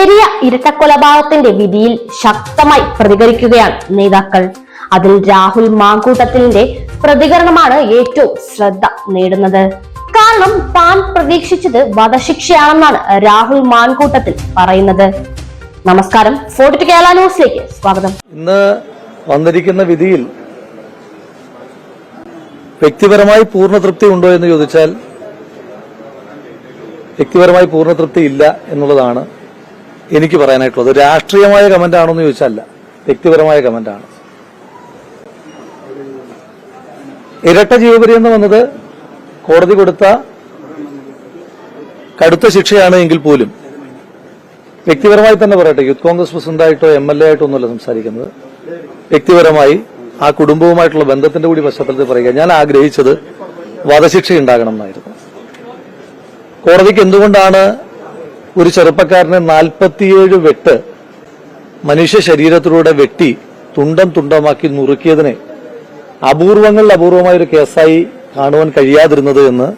പെരിയ ഇരട്ടക്കൊലപാതകത്തിന്റെ വിധിയിൽ ശക്തമായി പ്രതികരിക്കുകയാണ് നേതാക്കൾ. അതിൽ രാഹുൽ മാങ്കൂട്ടത്തിന്റെ പ്രതികരണമാണ് ഏറ്റവും ശ്രദ്ധ നേടുന്നത്. കാരണം താൻ പ്രതീക്ഷിച്ചത് വധശിക്ഷയാണെന്നാണ് രാഹുൽ മാങ്കൂട്ടത്തിൽ പറയുന്നത്. നമസ്കാരം, 42 കേരള ന്യൂസിലേക്ക് സ്വാഗതം. ഇന്ന് വന്നിരിക്കുന്ന വിധിയിൽ വ്യക്തിപരമായി പൂർണ്ണ തൃപ്തി ഉണ്ടോ എന്ന് ചോദിച്ചാൽ വ്യക്തിപരമായി പൂർണ്ണ തൃപ്തി ഇല്ല എന്നുള്ളതാണ് എനിക്ക് പറയാനായിട്ടുള്ളത്. രാഷ്ട്രീയമായ കമന്റ് ആണോ എന്ന് ചോദിച്ചാൽ വ്യക്തിപരമായ കമന്റാണ്. ഇരട്ട ജീവപര്യന്തം വന്നത് കോടതി കൊടുത്ത കടുത്ത ശിക്ഷയാണ് എങ്കിൽ പോലും വ്യക്തിപരമായി തന്നെ പറയട്ടെ, യൂത്ത് കോൺഗ്രസ് പ്രസിഡന്റായിട്ടോ MLA ആയിട്ടോ ഒന്നുമല്ല സംസാരിക്കുന്നത്. വ്യക്തിപരമായി ആ കുടുംബവുമായിട്ടുള്ള ബന്ധത്തിന്റെ കൂടി പശ്ചാത്തലത്തിൽ പറയുക, ഞാൻ ആഗ്രഹിച്ചത് വധശിക്ഷ ഉണ്ടാകണം എന്നായിരുന്നു. കോടതിക്ക് എന്തുകൊണ്ടാണ് ഒരു ചെറുപ്പക്കാരനെ 47 വെട്ട് മനുഷ്യ ശരീരത്തിലൂടെ വെട്ടി തുണ്ടം തുണ്ടമാക്കി നുറുക്കിയതിനെ അപൂർവങ്ങളിൽ അപൂർവമായ ഒരു കേസായി കാണുവാൻ കഴിയാതിരുന്നത് എന്ന്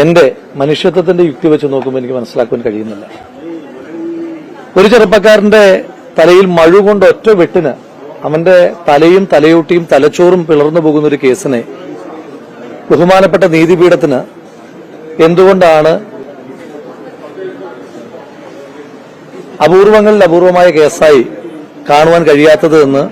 എന്റെ മനുഷ്യത്വത്തിന്റെ യുക്തി വെച്ച് നോക്കുമ്പോൾ എനിക്ക് മനസ്സിലാക്കുവാൻ കഴിയുന്നില്ല. ഒരു ചെറുപ്പക്കാരന്റെ തലയിൽ മഴുകൊണ്ട് ഒറ്റ വെട്ടിന് അവന്റെ തലയും തലയോട്ടിയും തലച്ചോറും പിളർന്നു പോകുന്ന ഒരു കേസിനെ ബഹുമാനപ്പെട്ട നീതിപീഠത്തിന് എന്തുകൊണ്ടാണ് അപൂർവങ്ങളിൽ അപൂർവമായ കേസായി കാണുവാൻ കഴിയാത്തത് എന്ന്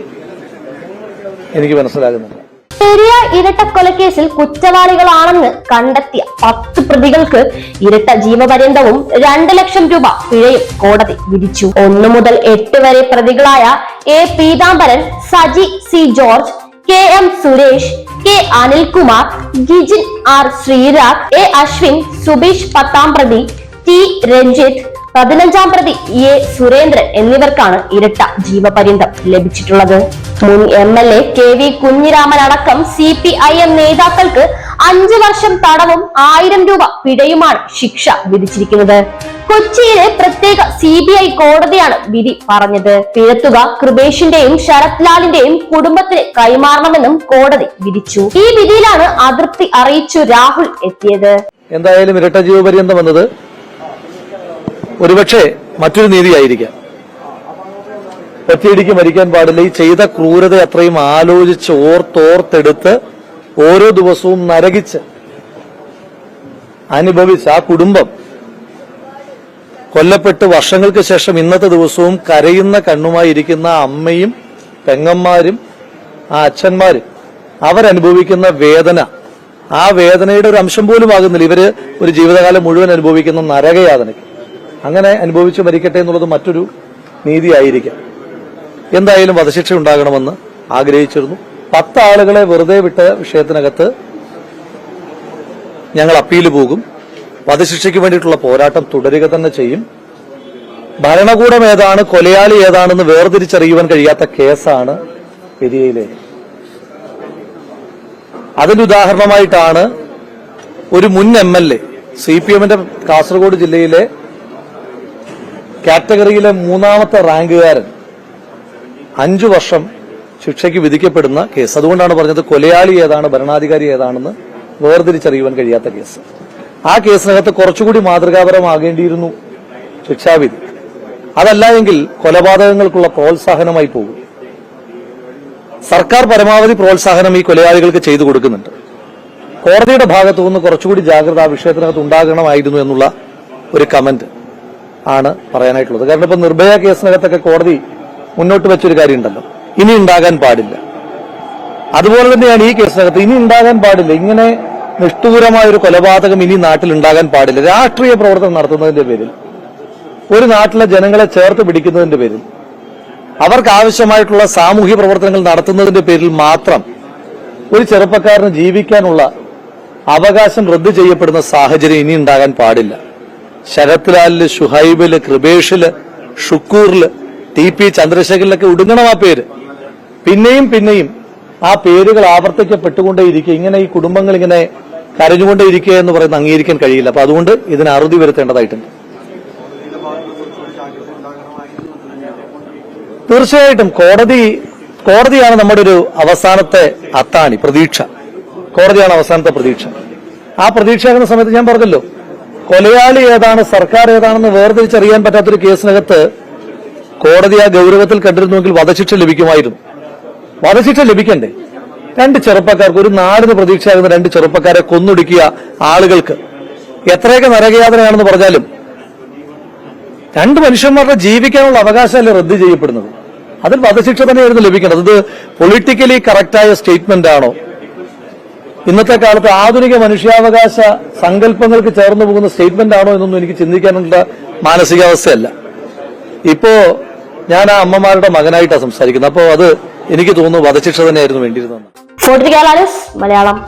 എനിക്ക് മനസ്സിലാകുന്നില്ല. പെരിയ ഇരട്ടക്കൊലക്കേസിൽ കുറ്റവാളികളാണെന്ന് കണ്ടെത്തിയ 10 പ്രതികൾക്ക് ഇരട്ട ജീവപര്യന്തവും 2 ലക്ഷം രൂപ പിഴയും കോടതി വിധിച്ചു. 1 മുതൽ 8 വരെ പ്രതികളായ A. Peethambaran, Saji C. George, KM Suresh, K. Anilkumar, Gijin R. Sreerag, A. Ashwin, Subeesh 10ാം പ്രതി, T. രഞ്ജിത്ത്, 15ാം പ്രതി A. സുരേന്ദ്രൻ എന്നിവർക്കാണ് ഇരട്ട ജീവപര്യന്തം ലഭിച്ചിട്ടുള്ളത്. മുൻ MLA KV കുഞ്ഞിരാമൻ അടക്കം CPIM നേതാക്കൾക്ക് 5 വർഷം തടവും 1000 രൂപ പിഴയുമാണ് ശിക്ഷ വിധിച്ചിരിക്കുന്നത്. കൊച്ചിയിലെ പ്രത്യേക CBI കോടതിയാണ് വിധി പറഞ്ഞത്. പിഴത്തുക കൃപേഷിന്റെയും ശരത് ലാലിന്റെയും കുടുംബത്തിന് കൈമാറണമെന്നും കോടതി വിധിച്ചു. ഈ വിധിയിലാണ് അതൃപ്തി അറിയിച്ചു രാഹുൽ എത്തിയത്. എന്തായാലും ഇരട്ട ജീവപര്യന്തം വന്നത് ഒരുപക്ഷെ മറ്റൊരു നീതിയായിരിക്കാം. ഒറ്റയടിക്ക് മരിക്കാൻ പാടില്ല. ഈ ചെയ്ത ക്രൂരത അത്രയും ആലോചിച്ച് ഓർത്തെടുത്ത് ഓരോ ദിവസവും നരകിച്ച് അനുഭവിച്ച് ആ കുടുംബം കൊല്ലപ്പെട്ട് വർഷങ്ങൾക്ക് ശേഷം ഇന്നത്തെ ദിവസവും കരയുന്ന കണ്ണുമായി ഇരിക്കുന്ന അമ്മയും പെങ്ങന്മാരും ആ അച്ഛന്മാരും അവരനുഭവിക്കുന്ന വേദന, ആ വേദനയുടെ ഒരു അംശം പോലും ആകുന്നില്ല ഇവര് ഒരു ജീവിതകാലം മുഴുവൻ അനുഭവിക്കുന്ന നരകയാതനയ്ക്ക്. അങ്ങനെ അനുഭവിച്ച് മരിക്കട്ടെ എന്നുള്ളത് മറ്റൊരു നീതിയായിരിക്കാം. എന്തായാലും വധശിക്ഷ ഉണ്ടാകണമെന്ന് ആഗ്രഹിച്ചിരുന്നു. 10 ആളുകളെ വെറുതെ വിട്ട വിഷയത്തിനകത്ത് ഞങ്ങൾ അപ്പീൽ പോകും. വധശിക്ഷയ്ക്ക് വേണ്ടിയിട്ടുള്ള പോരാട്ടം തുടരുക തന്നെ ചെയ്യും. ഭരണകൂടം ഏതാണ്, കൊലയാളി ഏതാണെന്ന് വേർതിരിച്ചറിയുവാൻ കഴിയാത്ത കേസാണ് പെരിയയിലെ. അതിന്റെ ഉദാഹരണമായിട്ടാണ് ഒരു മുൻ MLA CPMന്റെ കാസർഗോഡ് ജില്ലയിലെ കാറ്റഗറിയിലെ 3ാമത്തെ റാങ്കുകാരൻ 5 വർഷം ശിക്ഷയ്ക്ക് വിധിക്കപ്പെടുന്ന കേസ്. അതുകൊണ്ടാണ് പറഞ്ഞത് കൊലയാളി ഏതാണ്, ഭരണാധികാരി ഏതാണെന്ന് വേർതിരിച്ചറിയുവാൻ കഴിയാത്ത കേസ്. ആ കേസിനകത്ത് കുറച്ചുകൂടി മാതൃകാപരമാകേണ്ടിയിരുന്നു ശിക്ഷാവിധി. അതല്ല എങ്കിൽ കൊലപാതകങ്ങൾക്കുള്ള പ്രോത്സാഹനമായി പോകും. സർക്കാർ പരമാവധി പ്രോത്സാഹനം ഈ കൊലയാളികൾക്ക് ചെയ്തു കൊടുക്കുന്നുണ്ട്. കോടതിയുടെ ഭാഗത്തു നിന്ന് കുറച്ചുകൂടി ജാഗ്രത ആ വിഷയത്തിനകത്ത് ഉണ്ടാകണമായിരുന്നു എന്നുള്ള ഒരു കമന്റ് ആണ് പറയാനായിട്ടുള്ളത്. കാരണം ഇപ്പൊ നിർഭയ കേസിനകത്തൊക്കെ കോടതി മുന്നോട്ട് വെച്ചൊരു കാര്യമുണ്ടല്ലോ, ഇനി ഉണ്ടാകാൻ പാടില്ല. അതുപോലെ തന്നെയാണ് ഈ കേസിനകത്ത് ഇനി ഉണ്ടാകാൻ പാടില്ല. ഇങ്ങനെ നിഷ്ഠൂരമായ ഒരു കൊലപാതകം ഇനി നാട്ടിൽ ഉണ്ടാകാൻ പാടില്ല. രാഷ്ട്രീയ പ്രവർത്തനം നടത്തുന്നതിന്റെ പേരിൽ, ഒരു നാട്ടിലെ ജനങ്ങളെ ചേർത്ത് പിടിക്കുന്നതിന്റെ പേരിൽ, അവർക്ക് ആവശ്യമായിട്ടുള്ള സാമൂഹ്യ പ്രവർത്തനങ്ങൾ നടത്തുന്നതിന്റെ പേരിൽ മാത്രം ഒരു ചെറുപ്പക്കാരന് ജീവിക്കാനുള്ള അവകാശം റദ്ദു ചെയ്യപ്പെടുന്ന സാഹചര്യം ഇനി ഉണ്ടാകാൻ പാടില്ല. ശരത് ലാലില്, ഷുഹൈബില്, കൃപേഷില്, ഷുക്കൂറില്, TP ചന്ദ്രശേഖരിലൊക്കെ ഒടുങ്ങണം ആ പേര്. പിന്നെയും പിന്നെയും ആ പേരുകൾ ആവർത്തിക്കപ്പെട്ടുകൊണ്ടേയിരിക്കുക. ഇങ്ങനെ ഈ കുടുംബങ്ങൾ ഇങ്ങനെ കരഞ്ഞുകൊണ്ടേയിരിക്കുക എന്ന് പറയുന്നത് അംഗീകരിക്കാൻ കഴിയില്ല. അപ്പൊ അതുകൊണ്ട് ഇതിന് അറുതി വരുത്തേണ്ടതായിട്ടുണ്ട്. തീർച്ചയായിട്ടും കോടതിയാണ് നമ്മുടെ ഒരു അവസാനത്തെ അത്താണി, പ്രതീക്ഷ. കോടതിയാണ് അവസാനത്തെ പ്രതീക്ഷ. ആ പ്രതീക്ഷയാകുന്ന സമയത്ത് ഞാൻ പറഞ്ഞല്ലോ, കൊലയാളി ഏതാണ് സർക്കാർ ഏതാണെന്ന് വേർതിരിച്ചറിയാൻ പറ്റാത്തൊരു കേസിനകത്ത് കോടതി ആ ഗൗരവത്തിൽ കണ്ടിരുന്നുവെങ്കിൽ വധശിക്ഷ ലഭിക്കുമായിരുന്നു. വധശിക്ഷ ലഭിക്കണ്ടേ? രണ്ട് ചെറുപ്പക്കാർക്ക്, ഒരു നാടിന് പ്രതീക്ഷയാകുന്ന രണ്ട് ചെറുപ്പക്കാരെ കൊന്നൊടുക്കിയ ആളുകൾക്ക് എത്രയൊക്കെ നരകയാതനയാണെന്ന് പറഞ്ഞാലും രണ്ട് മനുഷ്യന്മാരുടെ ജീവിക്കാനുള്ള അവകാശമല്ലേ റദ്ദ് ചെയ്യപ്പെടുന്നത്? അതിൽ വധശിക്ഷ തന്നെയായിരുന്നു ലഭിക്കേണ്ടത്. ഇത് പൊളിറ്റിക്കലി കറക്റ്റായ സ്റ്റേറ്റ്മെന്റ് ആണോ? ഇന്നത്തെ കാലത്ത് ആധുനിക മനുഷ്യാവകാശ സങ്കല്പങ്ങൾക്ക് ചേർന്ന് പോകുന്ന സ്റ്റേറ്റ്മെന്റ് ആണോ എന്നൊന്നും എനിക്ക് ചിന്തിക്കാനുള്ള മാനസികാവസ്ഥയല്ല. ഇപ്പോ ഞാൻ ആ അമ്മമാരുടെ മകനായിട്ടാണ് സംസാരിക്കുന്നത്. അപ്പോൾ അത് എനിക്ക് തോന്നുന്നു വധശിക്ഷ തന്നെയായിരുന്നു വേണ്ടിയിരുന്നത്. മലയാളം.